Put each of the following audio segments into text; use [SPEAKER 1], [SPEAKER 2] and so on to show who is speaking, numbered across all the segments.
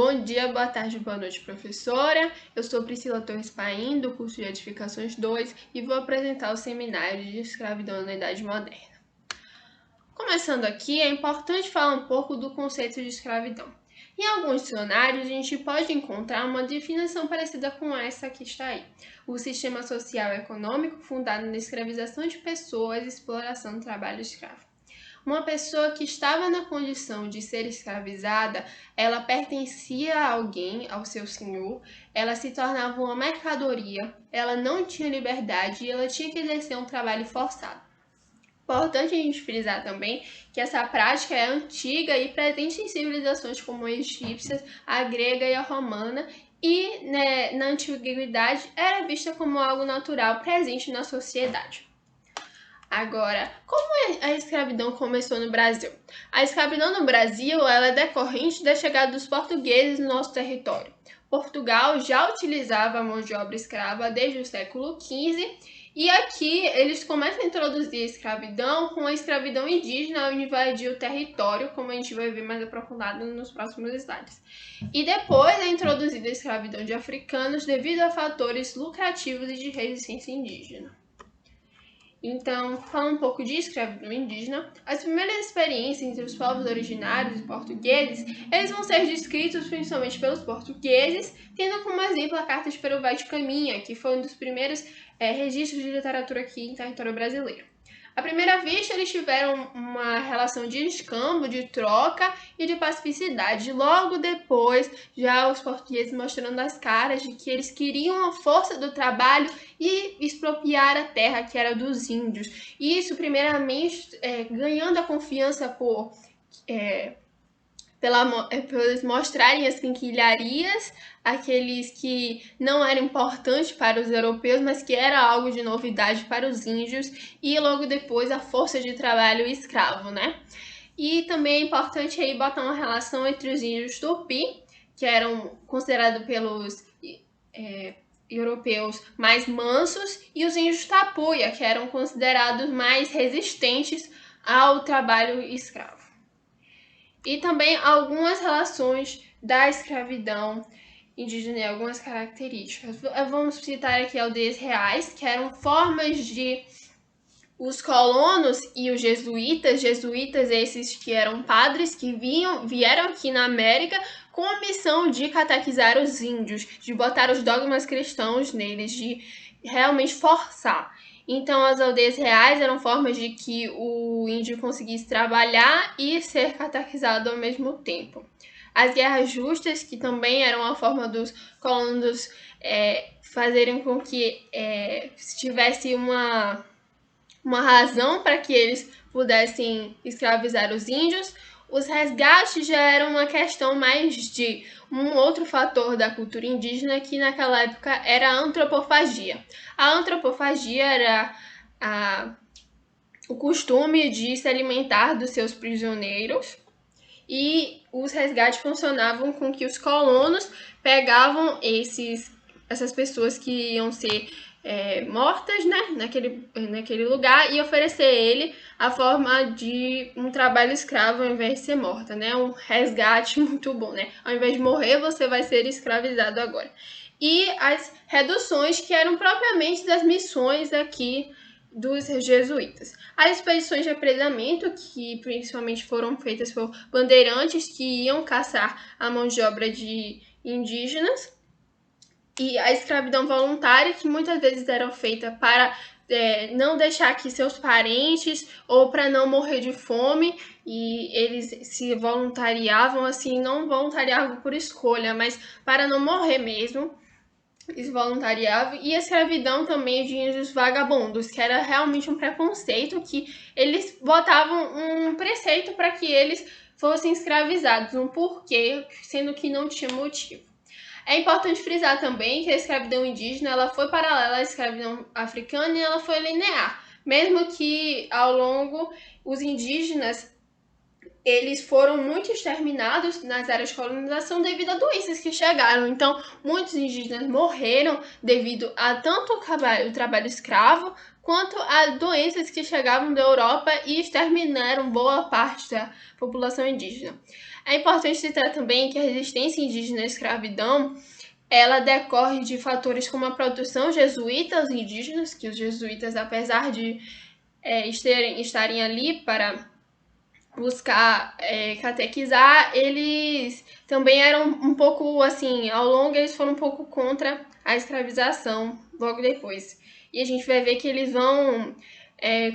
[SPEAKER 1] Bom dia, boa tarde, boa noite, professora. Eu sou Priscila Torres Paim, do curso de Edificações 2, e vou apresentar o seminário de escravidão na Idade Moderna. Começando aqui, é importante falar um pouco do conceito de escravidão. Em alguns dicionários, a gente pode encontrar uma definição parecida com essa que está aí. O sistema social e econômico fundado na escravização de pessoas e exploração do trabalho escravo. Uma pessoa que estava na condição de ser escravizada, ela pertencia a alguém, ao seu senhor, ela se tornava uma mercadoria, ela não tinha liberdade e ela tinha que exercer um trabalho forçado. Importante a gente frisar também que essa prática é antiga e presente em civilizações como a egípcia, a grega e a romana, e na antiguidade era vista como algo natural presente na sociedade. Agora, como a escravidão começou no Brasil? A escravidão no Brasil ela é decorrente da chegada dos portugueses no nosso território. Portugal já utilizava a mão de obra escrava desde o século XV e aqui eles começam a introduzir a escravidão com a escravidão indígena ao invadir o território, como a gente vai ver mais aprofundado nos próximos slides. E depois é introduzida a escravidão de africanos devido a fatores lucrativos e de resistência indígena. Então, falando um pouco de escravidão indígena, as primeiras experiências entre os povos originários e portugueses, eles vão ser descritos principalmente pelos portugueses, tendo como exemplo a Carta de Peruvá de Caminha, que foi um dos primeiros registros de literatura aqui em território brasileiro. À primeira vista, eles tiveram uma relação de escambo, de troca e de pacificidade. Logo depois, já os portugueses mostrando as caras de que eles queriam a força do trabalho e expropriar a terra que era dos índios. Isso, primeiramente, ganhando a confiança por eles mostrarem as quinquilharias, aqueles que não eram importantes para os europeus, mas que era algo de novidade para os índios, e logo depois a força de trabalho escravo, né? E também é importante aí botar uma relação entre os índios tupi, que eram considerados pelos europeus mais mansos, e os índios tapuia, que eram considerados mais resistentes ao trabalho escravo. E também algumas relações da escravidão indígena e algumas características. Vamos citar aqui aldeias reais, que eram formas de os colonos e os jesuítas esses que eram padres que vieram aqui na América com a missão de catequizar os índios, de botar os dogmas cristãos neles, de realmente forçar. Então, as aldeias reais eram formas de que o índio conseguisse trabalhar e ser catequizado ao mesmo tempo. As guerras justas, que também eram uma forma dos colonos fazerem com que tivesse uma razão para que eles pudessem escravizar os índios. Os resgates já eram uma questão mais de um outro fator da cultura indígena que naquela época era a antropofagia. A antropofagia era o costume de se alimentar dos seus prisioneiros e os resgates funcionavam com que os colonos pegavam essas pessoas que iam ser mortas, né, naquele lugar e oferecer a ele a forma de um trabalho escravo ao invés de ser morta, né, um resgate muito bom, né, ao invés de morrer você vai ser escravizado agora. E as reduções que eram propriamente das missões aqui dos jesuítas. As expedições de apresamento, que principalmente foram feitas por bandeirantes que iam caçar a mão de obra de indígenas, e a escravidão voluntária, que muitas vezes era feita para não deixar que seus parentes ou para não morrer de fome, e eles se voluntariavam, assim, não voluntariavam por escolha, mas para não morrer mesmo, eles voluntariavam. E a escravidão também de índios vagabundos, que era realmente um preconceito, que eles botavam um preceito para que eles fossem escravizados, um porquê, sendo que não tinha motivo. É importante frisar também que a escravidão indígena ela foi paralela à escravidão africana e ela foi linear. Mesmo que ao longo os indígenas eles foram muito exterminados nas áreas de colonização devido a doenças que chegaram. Então, muitos indígenas morreram devido a tanto o trabalho escravo quanto a doenças que chegavam da Europa e exterminaram boa parte da população indígena. É importante citar também que a resistência indígena à escravidão ela decorre de fatores como a produção jesuíta aos indígenas, que os jesuítas, apesar de estarem ali para buscar catequizar, eles também eram um pouco assim, ao longo eles foram um pouco contra a escravização logo depois. E a gente vai ver que eles vão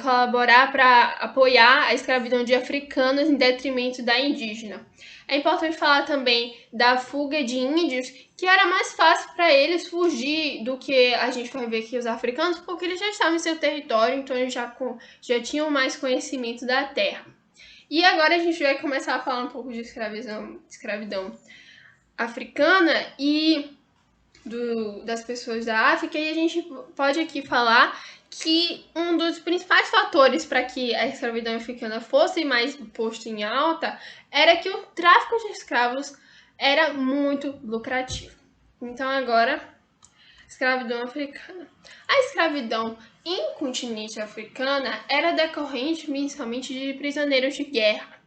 [SPEAKER 1] colaborar para apoiar a escravidão de africanos em detrimento da indígena. É importante falar também da fuga de índios, que era mais fácil para eles fugir do que a gente vai ver aqui os africanos, porque eles já estavam em seu território, então eles já tinham mais conhecimento da terra. E agora a gente vai começar a falar um pouco de escravidão africana e das pessoas da África, e a gente pode aqui falar que um dos principais fatores para que a escravidão africana fosse mais posto em alta era que o tráfico de escravos era muito lucrativo. Então agora, escravidão africana. A escravidão em continente africana era decorrente principalmente de prisioneiros de guerra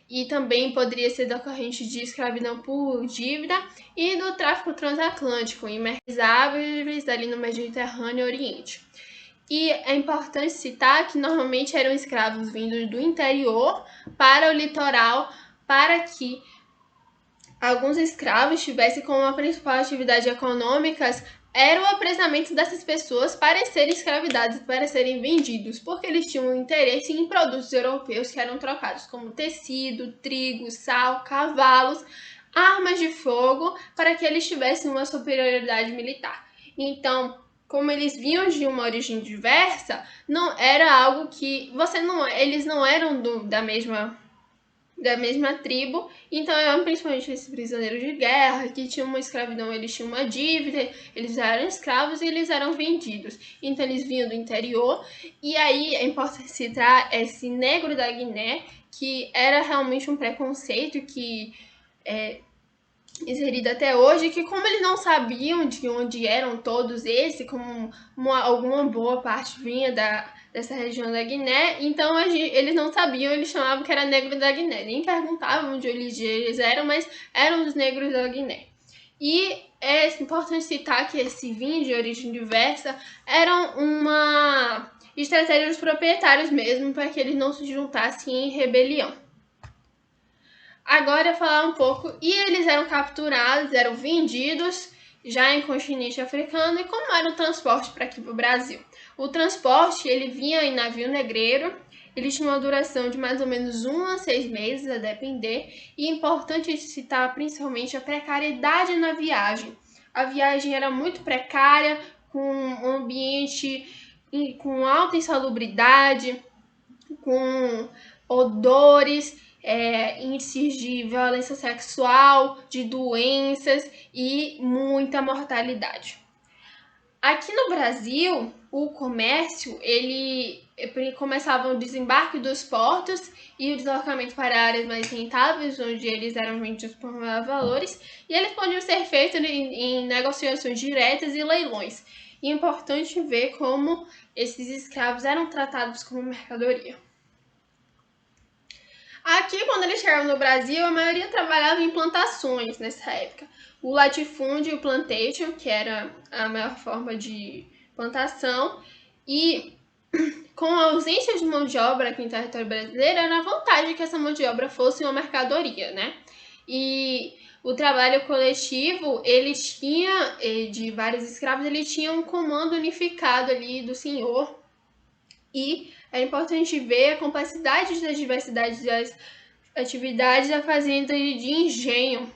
[SPEAKER 1] e também poderia ser decorrente de escravidão por dívida e do tráfico transatlântico em mercados ali no Mediterrâneo e Oriente. E é importante citar que normalmente eram escravos vindos do interior para o litoral para que alguns escravos tivessem como a principal atividade econômica era o apresamento dessas pessoas para serem escravizadas, para serem vendidos, porque eles tinham um interesse em produtos europeus que eram trocados, como tecido, trigo, sal, cavalos, armas de fogo, para que eles tivessem uma superioridade militar. Então, como eles vinham de uma origem diversa, não era algo que eles não eram da mesma tribo, então eram principalmente esses prisioneiros de guerra, que tinham uma escravidão, eles tinham uma dívida, eles eram escravos e eles eram vendidos. Então eles vinham do interior, e aí é importante citar esse negro da Guiné, que era realmente um preconceito que inserido até hoje, que como eles não sabiam de onde eram todos esses, como alguma boa parte vinha dessa região da Guiné, então eles não sabiam, eles chamavam que era negro da Guiné, nem perguntavam de onde eles eram, mas eram os negros da Guiné. E é importante citar que esse vinho de origem diversa era uma estratégia dos proprietários mesmo, para que eles não se juntassem em rebelião. Agora falar um pouco, e eles eram capturados, eram vendidos já em continente africano, e como era o transporte para aqui para o Brasil? O transporte, ele vinha em navio negreiro, ele tinha uma duração de mais ou menos 1 a 6 meses, a depender, e é importante citar principalmente a precariedade na viagem. A viagem era muito precária, com um ambiente com alta insalubridade, com odores, índices de violência sexual, de doenças e muita mortalidade. Aqui no Brasil, o comércio, ele começava o desembarque dos portos e o deslocamento para áreas mais rentáveis, onde eles eram vendidos por maiores valores, e eles podiam ser feitos em negociações diretas e leilões. E é importante ver como esses escravos eram tratados como mercadoria. Aqui, quando eles chegaram no Brasil, a maioria trabalhava em plantações nessa época. O latifúndio e o plantation, que era a maior forma de plantação, e com a ausência de mão de obra aqui em território brasileiro, era a vantagem que essa mão de obra fosse uma mercadoria, né? E o trabalho coletivo, ele tinha, de vários escravos, ele tinha um comando unificado ali do senhor, e é importante ver a complexidade da diversidade das atividades da fazenda de engenho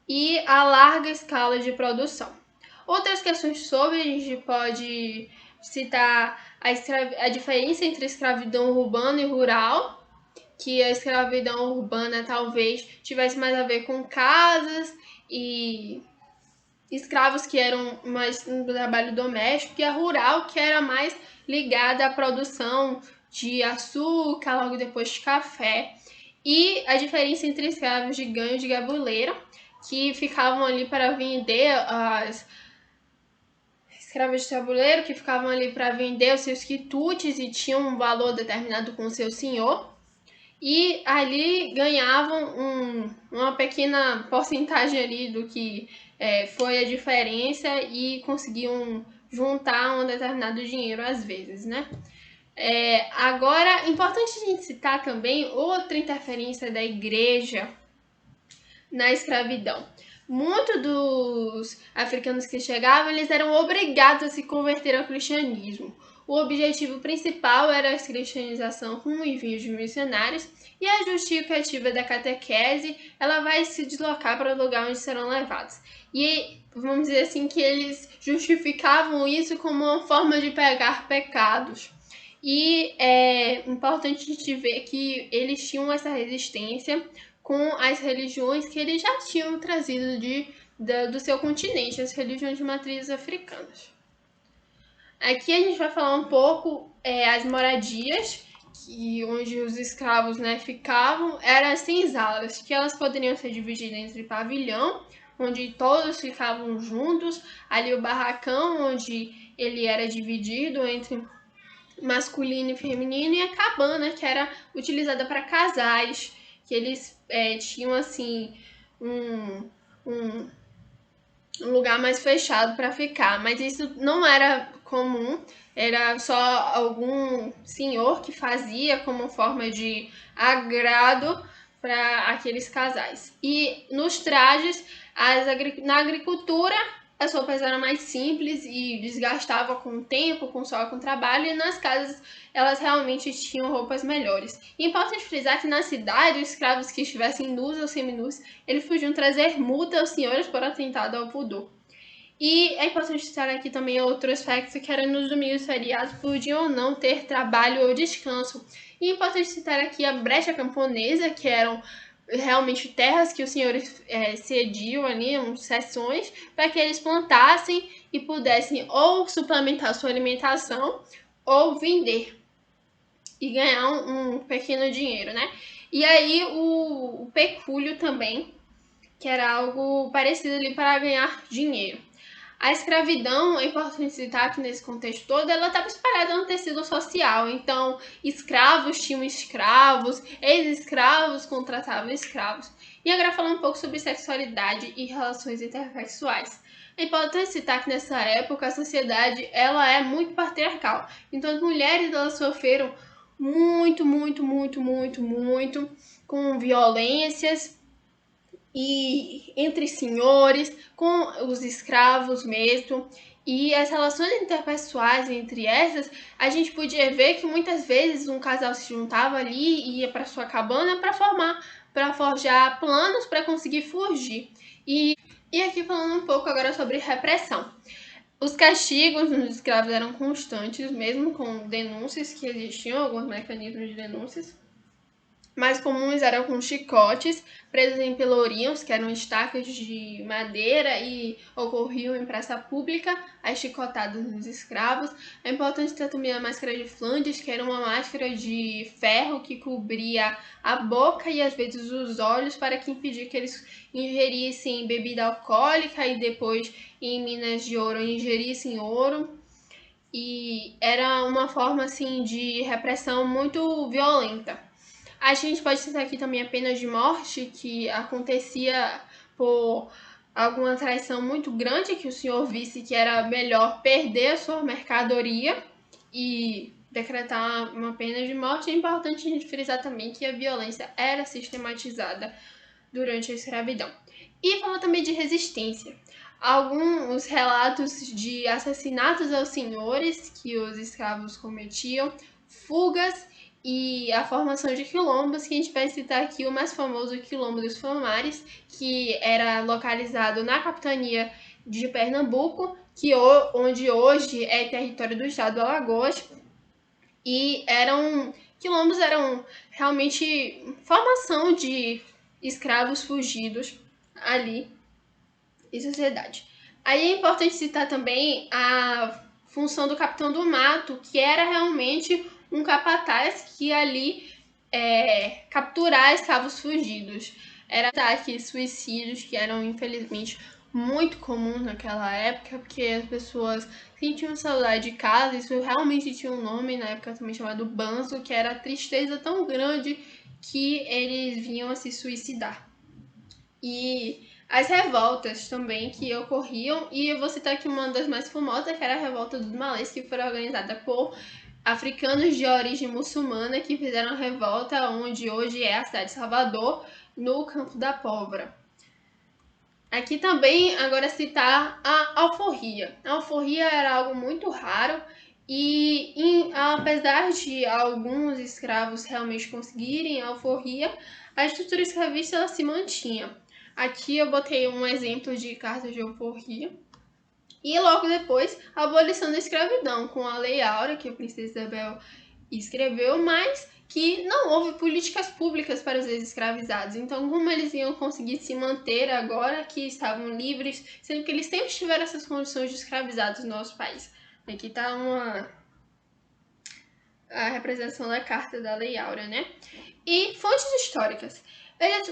[SPEAKER 1] e a larga escala de produção. Outras questões sobre, a gente pode citar a diferença entre escravidão urbana e rural, que a escravidão urbana talvez tivesse mais a ver com casas e escravos que eram mais no trabalho doméstico, e a rural que era mais ligada à produção de açúcar, logo depois de café. E a diferença entre escravos de ganho e de gabuleira, que ficavam ali para vender as escravos de tabuleiro, que ficavam ali para vender os seus quitutes e tinham um valor determinado com o seu senhor. e ali ganhavam uma pequena porcentagem ali do que foi a diferença e conseguiam juntar um determinado dinheiro às vezes, né? Agora, importante a gente citar também outra interferência da igreja na escravidão. Muitos dos africanos que chegavam, eles eram obrigados a se converter ao cristianismo. O objetivo principal era a cristianização com o envio de missionários, e a justificativa da catequese, ela vai se deslocar para o lugar onde serão levados. E vamos dizer assim que eles justificavam isso como uma forma de pegar pecados. E é importante a gente ver que eles tinham essa resistência com as religiões que eles já tinham trazido do seu continente, as religiões de matrizes africanas. Aqui a gente vai falar um pouco as moradias, onde os escravos, né, ficavam, eram senzalas, que elas poderiam ser divididas entre pavilhão, onde todos ficavam juntos, ali o barracão, onde ele era dividido entre masculino e feminino, e a cabana, que era utilizada para casais, que eles tinham assim um lugar mais fechado para ficar, mas isso não era comum, era só algum senhor que fazia como forma de agrado para aqueles casais. E nos trajes, na agricultura, as roupas eram mais simples e desgastavam com o tempo, com o sol, com o trabalho, e nas casas elas realmente tinham roupas melhores. E é importante frisar que na cidade, os escravos que estivessem nus ou seminus, eles podiam trazer multa aos senhores por atentado ao pudor. E é importante citar aqui também outro aspecto, que era nos domingos feriados, podiam ou não ter trabalho ou descanso. E é importante citar aqui a brecha camponesa, que eram realmente terras que os senhores cediam ali, seções, para que eles plantassem e pudessem ou suplementar sua alimentação ou vender e ganhar um pequeno dinheiro, né? E aí o pecúlio também, que era algo parecido ali para ganhar dinheiro. A escravidão, é importante citar que nesse contexto todo, ela estava espalhada no tecido social. Então, escravos tinham escravos, ex-escravos contratavam escravos. E agora falando um pouco sobre sexualidade e relações intersexuais. É importante citar que nessa época a sociedade ela é muito patriarcal. Então, as mulheres elas sofreram muito com violências e entre senhores, com os escravos mesmo. E as relações interpessoais entre essas, a gente podia ver que muitas vezes um casal se juntava ali e ia para sua cabana para forjar planos para conseguir fugir. E aqui falando um pouco agora sobre repressão. Os castigos nos escravos eram constantes, mesmo com denúncias que existiam, alguns mecanismos de denúncias. Mais comuns eram com chicotes, presos em pelourinhos, que eram estacas de madeira e ocorriam em praça pública, as chicotadas nos escravos. É importante ter também a máscara de Flandres, que era uma máscara de ferro que cobria a boca e às vezes os olhos para que impedir que eles ingerissem bebida alcoólica e depois em Minas de Ouro ingerissem ouro. E era uma forma assim de repressão muito violenta. A gente pode citar aqui também a pena de morte, que acontecia por alguma traição muito grande, que o senhor visse que era melhor perder a sua mercadoria e decretar uma pena de morte. É importante a gente frisar também que a violência era sistematizada durante a escravidão. E falar também de resistência. Alguns relatos de assassinatos aos senhores que os escravos cometiam, fugas e a formação de quilombos, que a gente vai citar aqui o mais famoso Quilombo dos Palmares, que era localizado na capitania de Pernambuco, onde hoje é território do estado do Alagoas, e quilombos eram realmente formação de escravos fugidos ali em sociedade. Aí é importante citar também a função do capitão do mato, que era realmente um capataz que ali capturar escravos fugidos. Era ataques, suicídios que eram infelizmente muito comuns naquela época, porque as pessoas sentiam saudade de casa. Isso realmente tinha um nome na época também chamado banzo, que era a tristeza tão grande que eles vinham a se suicidar. E as revoltas também que ocorriam, e eu vou citar aqui uma das mais famosas, que era a revolta dos malês, que foi organizada por africanos de origem muçulmana que fizeram a revolta onde hoje é a cidade de Salvador, no Campo da Pólvora. Aqui também, agora citar a alforria. A alforria era algo muito raro e, apesar de alguns escravos realmente conseguirem a alforria, a estrutura escravista ela se mantinha. Aqui eu botei um exemplo de carta de alforria. E logo depois, a abolição da escravidão, com a Lei Áurea, que a princesa Isabel escreveu, mas que não houve políticas públicas para os ex-escravizados. Então, como eles iam conseguir se manter agora que estavam livres, sendo que eles sempre tiveram essas condições de escravizados no nosso país? Aqui está a representação da Carta da Lei Áurea, né? E fontes históricas.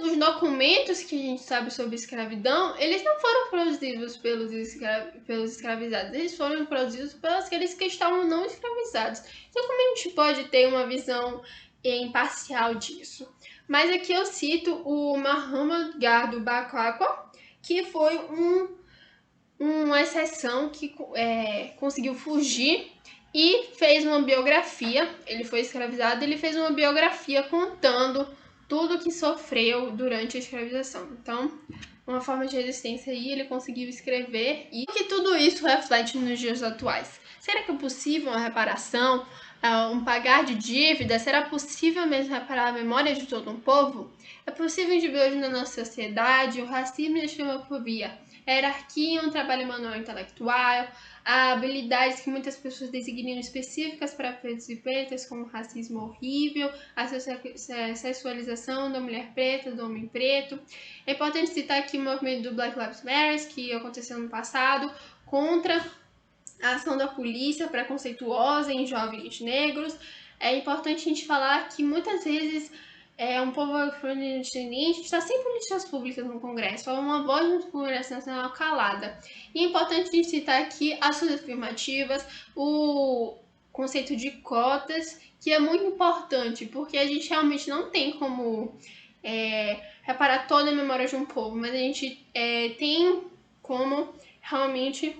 [SPEAKER 1] Os documentos que a gente sabe sobre escravidão, eles não foram produzidos pelos escravizados, eles foram produzidos pelos aqueles que estavam não escravizados. Então, como a gente pode ter uma visão imparcial disso? Mas aqui eu cito o Muhammad Gardo Bakakwa, que foi uma exceção que conseguiu fugir e fez uma biografia. Ele foi escravizado, ele fez uma biografia contando tudo que sofreu durante a escravização. Então, uma forma de resistência aí, ele conseguiu escrever e que tudo isso reflete nos dias atuais. Será que é possível uma reparação, um pagar de dívida? Será possível mesmo reparar a memória de todo um povo? É possível de ver hoje na nossa sociedade o racismo e a xenofobia, a hierarquia, um trabalho manual intelectual, habilidades que muitas pessoas designam específicas para pretos e pretas, como racismo horrível, a sexualização da mulher preta, do homem preto. É importante citar aqui o movimento do Black Lives Matter, que aconteceu no passado, contra a ação da polícia preconceituosa em jovens negros. É importante a gente falar que muitas vezes um povo afrodescendente está sem políticas públicas no Congresso, é uma voz no Congresso Nacional calada. E é importante a gente citar aqui ações afirmativas, o conceito de cotas, que é muito importante, porque a gente realmente não tem como reparar toda a memória de um povo, mas a gente tem como realmente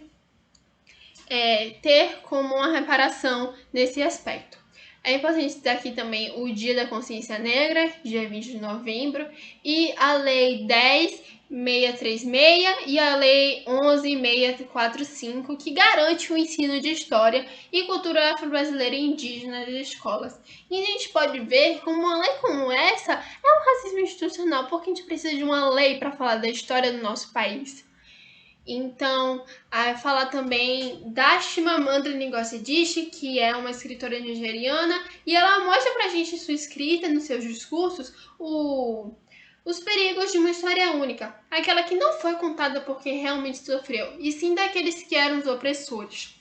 [SPEAKER 1] ter como uma reparação nesse aspecto. É importante citar aqui também o Dia da Consciência Negra, dia 20 de novembro, e a Lei 10.636 e a Lei 11.645, que garante o ensino de história e cultura afro-brasileira e indígena nas escolas. E a gente pode ver como uma lei como essa é um racismo institucional, porque a gente precisa de uma lei para falar da história do nosso país. Então, falar também da Chimamanda Ngozi Adichie, que é uma escritora nigeriana, e ela mostra pra gente em sua escrita, nos seus discursos, os perigos de uma história única, aquela que não foi contada por quem realmente sofreu, e sim daqueles que eram os opressores.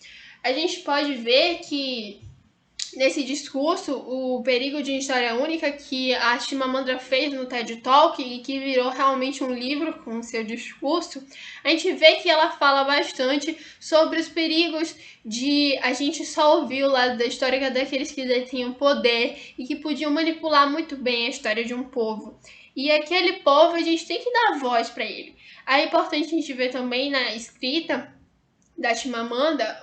[SPEAKER 1] A gente pode ver que nesse discurso, o perigo de história única que a Chimamanda fez no TED Talk e que virou realmente um livro com o seu discurso, a gente vê que ela fala bastante sobre os perigos de a gente só ouvir o lado da história daqueles que detinham poder e que podiam manipular muito bem a história de um povo. E aquele povo, a gente tem que dar voz para ele. É importante a gente ver também na escrita da Chimamanda,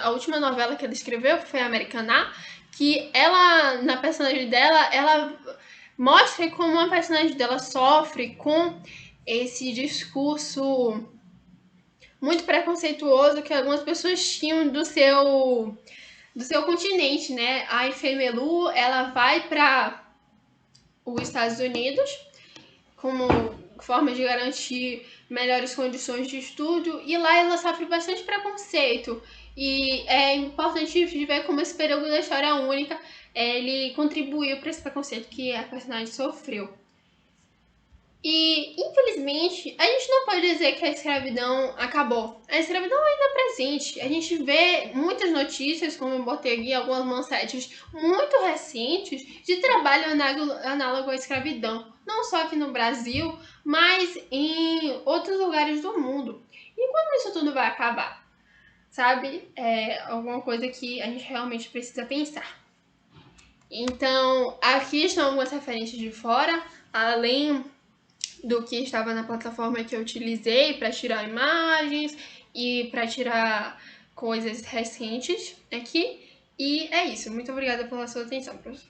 [SPEAKER 1] a última novela que ela escreveu foi Americaná, que ela, na personagem dela, ela mostra como a personagem dela sofre com esse discurso muito preconceituoso que algumas pessoas tinham do seu continente, né? A Ifemelu, ela vai para os Estados Unidos como forma de garantir melhores condições de estudo, e lá ela sofre bastante preconceito. E é importante ver como esse período da história única ele contribuiu para esse preconceito que a personagem sofreu. E, infelizmente, a gente não pode dizer que a escravidão acabou. A escravidão ainda é presente. A gente vê muitas notícias, como eu botei aqui, algumas manchetes muito recentes, de trabalho análogo à escravidão. Não só aqui no Brasil, mas em outros lugares do mundo. E quando isso tudo vai acabar? Sabe? É alguma coisa que a gente realmente precisa pensar. Então, aqui estão algumas referências de fora, além do que estava na plataforma que eu utilizei para tirar imagens e para tirar coisas recentes aqui. E é isso. Muito obrigada pela sua atenção, professor.